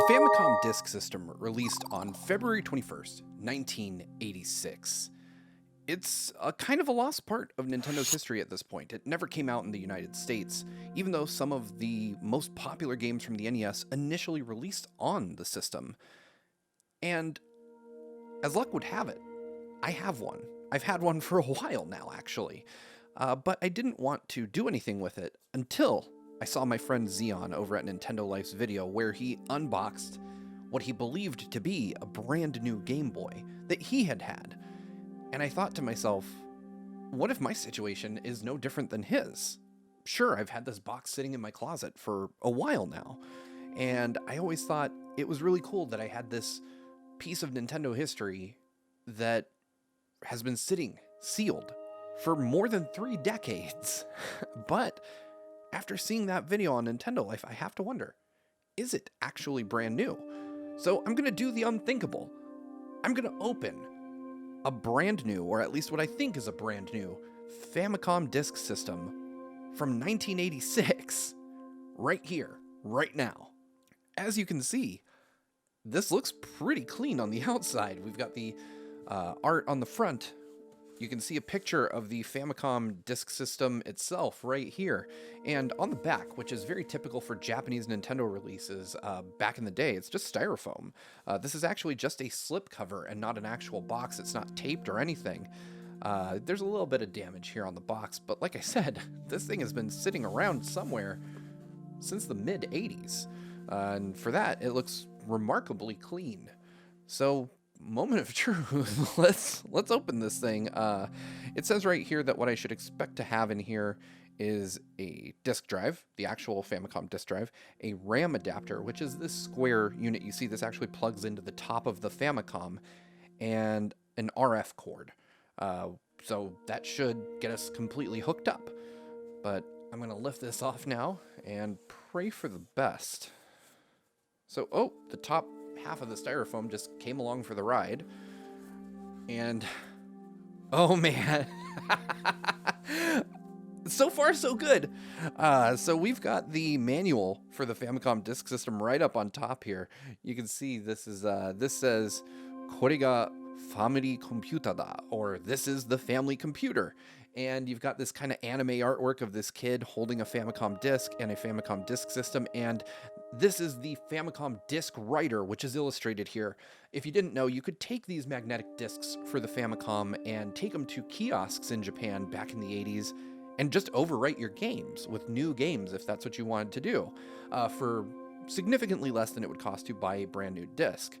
The Famicom Disk System released on February 21st, 1986. It's a kind of a lost part of Nintendo's history at this point. It never came out in the United States, even though some of the most popular games from the NES initially released on the system. And as luck would have it, I have one. I've had one for a while now, actually. But I didn't want to do anything with it until I saw my friend Xeon over at Nintendo Life's video where he unboxed what he believed to be a brand new Game Boy that he had had. And I thought to myself, what if my situation is no different than his? Sure, I've had this box sitting in my closet for a while now, and I always thought it was really cool that I had this piece of Nintendo history that has been sitting sealed for more than 3 decades. But after seeing that video on Nintendo Life, I have to wonder, is it actually brand new? So I'm going to do the unthinkable. I'm going to open a brand new, or at least what I think is a brand new, Famicom Disk System from 1986, right here, right now. As you can see, this looks pretty clean on the outside. We've got the art on the front. You can see a picture of the Famicom Disk System itself right here. And on the back, which is very typical for Japanese Nintendo releases back in the day, it's just styrofoam. This is actually just a slip cover and not an actual box. It's not taped or anything. There's a little bit of damage here on the box, but like I said, this thing has been sitting around somewhere since the mid-80s. And for that, it looks remarkably clean. So, moment of truth. let's open this thing. It says right here that what I should expect to have in here is a disk drive, the actual Famicom disk drive, a RAM adapter, which is this square unit you see. This actually plugs into the top of the Famicom, and an RF cord. So that should get us completely hooked up. But I'm going to lift this off now and pray for the best. So, the top half of the styrofoam just came along for the ride. And, oh man. So far, so good. So we've got the manual for the Famicom Disk System right up on top here. You can see this says, これが Family Computer da, or this is the family computer. And you've got this kind of anime artwork of this kid holding a Famicom disc and a Famicom Disk System, and this is the Famicom Disk Writer, which is illustrated here. If you didn't know, you could take these magnetic discs for the Famicom and take them to kiosks in Japan back in the 80s and just overwrite your games with new games if that's what you wanted to do, for significantly less than it would cost to buy a brand new disc.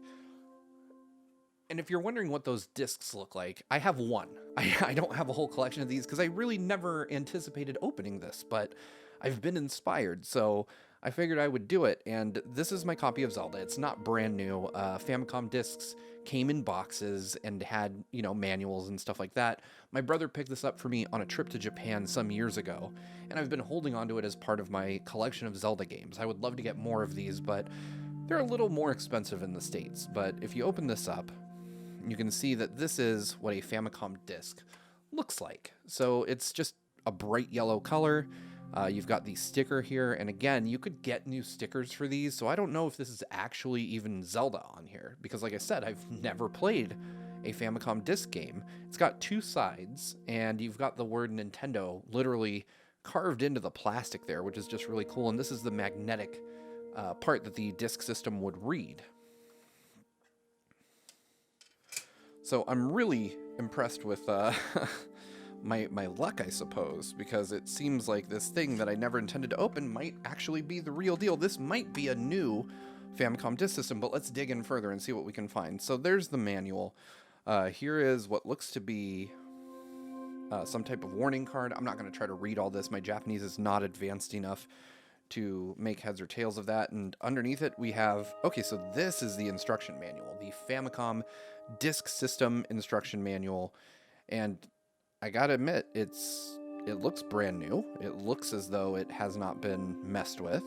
And if you're wondering what those discs look like, I have one. I don't have a whole collection of these because I really never anticipated opening this, but I've been inspired, so I figured I would do it. And this is my copy of Zelda. It's not brand new. Famicom discs came in boxes and had, manuals and stuff like that. My brother picked this up for me on a trip to Japan some years ago, and I've been holding onto it as part of my collection of Zelda games. I would love to get more of these, but they're a little more expensive in the States. But if you open this up, you can see that this is what a Famicom disc looks like. So it's just a bright yellow color. You've got the sticker here, and again, you could get new stickers for these, so I don't know if this is actually even Zelda on here, because like I said, I've never played a Famicom disc game. It's got 2 sides, and you've got the word Nintendo literally carved into the plastic there, which is just really cool, and this is the magnetic part that the disk system would read. So I'm really impressed with my luck, I suppose, because it seems like this thing that I never intended to open might actually be the real deal. This might be a new Famicom Disk System, but let's dig in further and see what we can find. So there's the manual. Here is what looks to be some type of warning card. I'm not going to try to read all this. My Japanese is not advanced enough to make heads or tails of that. And underneath it we have, so this is the instruction manual, the Famicom Disk System instruction manual. And I gotta admit, it looks brand new. It looks as though it has not been messed with.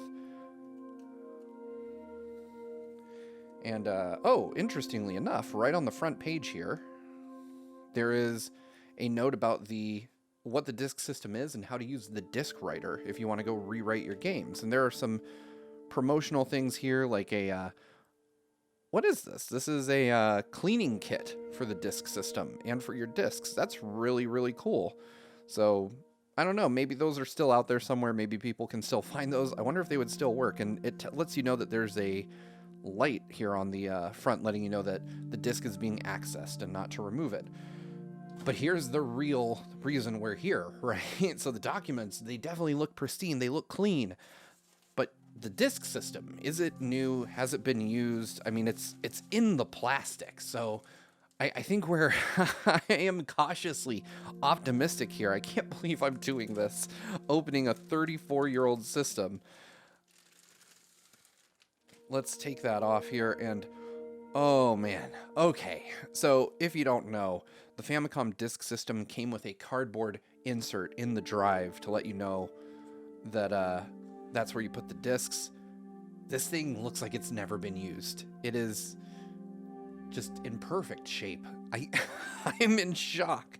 And, interestingly enough, right on the front page here, there is a note about what the disk system is and how to use the disk writer if you want to go rewrite your games. And there are some promotional things here, like a what is this? This is a cleaning kit for the disk system and for your disks. That's really, really cool. So I don't know, maybe those are still out there somewhere. Maybe people can still find those. I wonder if they would still work. And it lets you know that there's a light here on the front letting you know that the disk is being accessed and not to remove it. But here's the real reason we're here, right? So the documents, they definitely look pristine. They look clean. But the disk system, is it new? Has it been used? I mean, it's in the plastic. So I think we're, I am cautiously optimistic here. I can't believe I'm doing this, opening a 34-year-old system. Let's take that off here and, oh man, okay. So if you don't know, the Famicom Disk System came with a cardboard insert in the drive to let you know that that's where you put the discs. This thing looks like it's never been used. It is just in perfect shape. I'm in shock.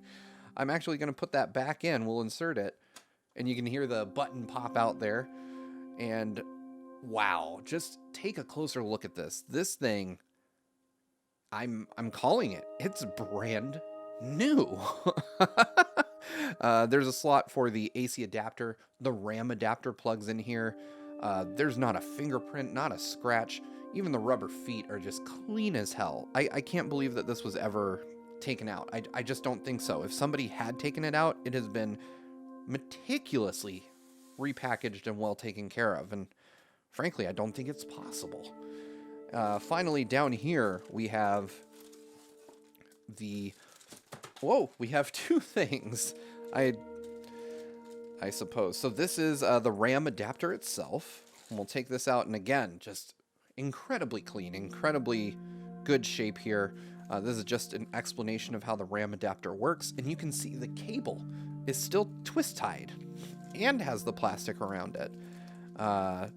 I'm actually going to put that back in. We'll insert it, and you can hear the button pop out there. And wow, just take a closer look at this. This thing, I'm calling it. It's brand new. There's a slot for the AC adapter. The RAM adapter plugs in here. There's not a fingerprint, not a scratch. Even the rubber feet are just clean as hell. I can't believe that this was ever taken out. I just don't think so. If somebody had taken it out, it has been meticulously repackaged and well taken care of. And frankly, I don't think it's possible. Finally, down here, we have the... Whoa, we have two things, I suppose. So this is the RAM adapter itself. And we'll take this out, and again, just incredibly clean, incredibly good shape here. This is just an explanation of how the RAM adapter works, and you can see the cable is still twist-tied and has the plastic around it. I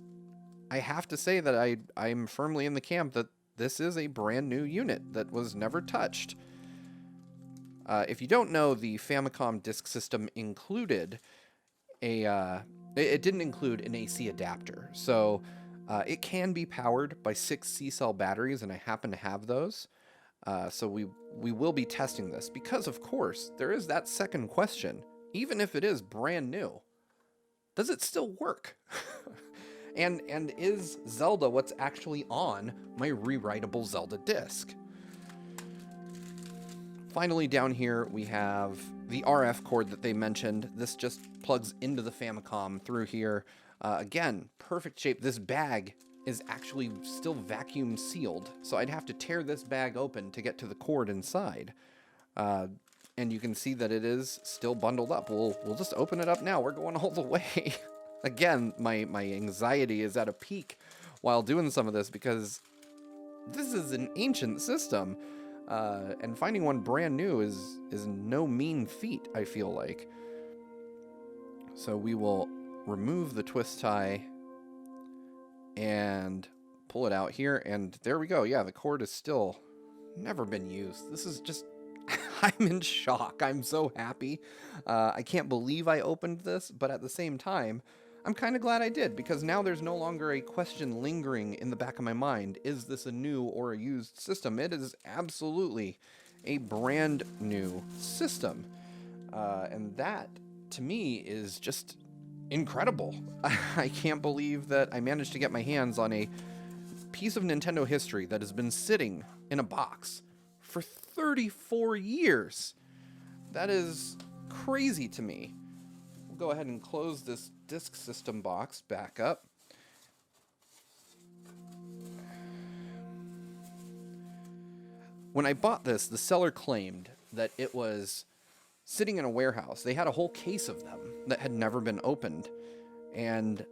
have to say that I'm firmly in the camp that this is a brand new unit that was never touched. If you don't know, the Famicom Disk System included it didn't include an AC adapter. So it can be powered by 6 C-cell batteries, and I happen to have those. So we will be testing this because, of course, there is that second question. Even if it is brand new, does it still work? and is Zelda what's actually on my rewritable Zelda disc? Finally, down here, we have the RF cord that they mentioned. This just plugs into the Famicom through here. Again, perfect shape. This bag is actually still vacuum sealed, so I'd have to tear this bag open to get to the cord inside. And you can see that it is still bundled up. We'll just open it up now. We're going all the way. Again, my anxiety is at a peak while doing some of this because this is an ancient system. And finding one brand new is no mean feat, I feel like. So we will remove the twist tie and pull it out here, and there we go. Yeah, the cord is still never been used. This is just, I'm in shock. I'm so happy. I can't believe I opened this, but at the same time, I'm kind of glad I did, because now there's no longer a question lingering in the back of my mind. Is this a new or a used system? It is absolutely a brand new system. And that, to me, is just incredible. I can't believe that I managed to get my hands on a piece of Nintendo history that has been sitting in a box for 34 years. That is crazy to me. We'll go ahead and close this disk system box back up. When I bought this, the seller claimed that it was sitting in a warehouse. They had a whole case of them that had never been opened. And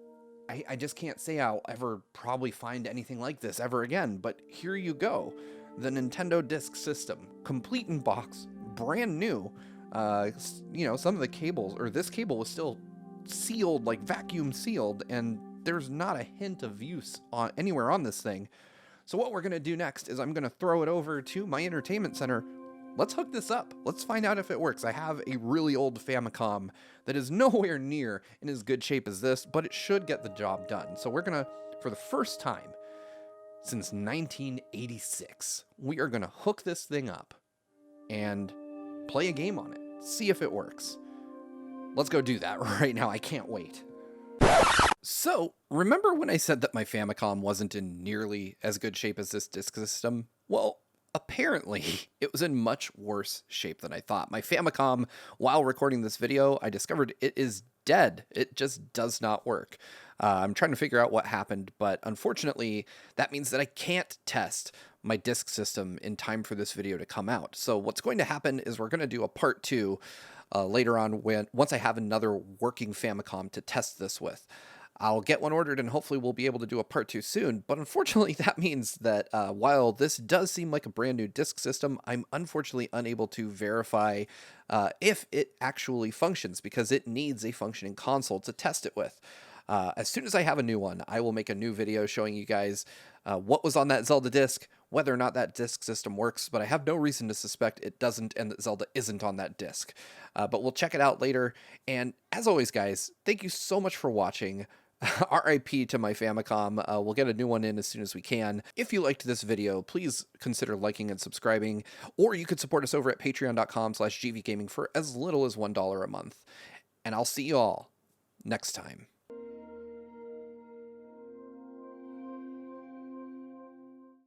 I just can't say I'll ever probably find anything like this ever again. But here you go. The Nintendo Disk System, complete in box, brand new. You know, some of the cables, or this cable was still sealed, like vacuum sealed, and there's not a hint of use anywhere on this thing. So what we're going to do next is I'm going to throw it over to my entertainment center. Let's hook this up. Let's find out if it works. I have a really old Famicom that is nowhere near in as good shape as this, but it should get the job done. So we're going to, for the first time, since 1986. We are going to hook this thing up and play a game on it, see if it works. Let's go do that right now. I can't wait. So, remember when I said that my Famicom wasn't in nearly as good shape as this disk system? Well, apparently, it was in much worse shape than I thought. My Famicom, while recording this video, I discovered it is dead. It just does not work. I'm trying to figure out what happened, but unfortunately, that means that I can't test my disk system in time for this video to come out. So what's going to happen is we're going to do a part 2 later on once I have another working Famicom to test this with. I'll get one ordered and hopefully we'll be able to do a part 2 soon, but unfortunately that means that while this does seem like a brand new disk system, I'm unfortunately unable to verify if it actually functions because it needs a functioning console to test it with. As soon as I have a new one, I will make a new video showing you guys what was on that Zelda disc, whether or not that disk system works, but I have no reason to suspect it doesn't and that Zelda isn't on that disc. But we'll check it out later, and as always, guys, thank you so much for watching. RIP to my Famicom. We'll get a new one in as soon as we can. If you liked this video, please consider liking and subscribing, or you could support us over at patreon.com/gvgaming for as little as $1 a month. And I'll see you all next time.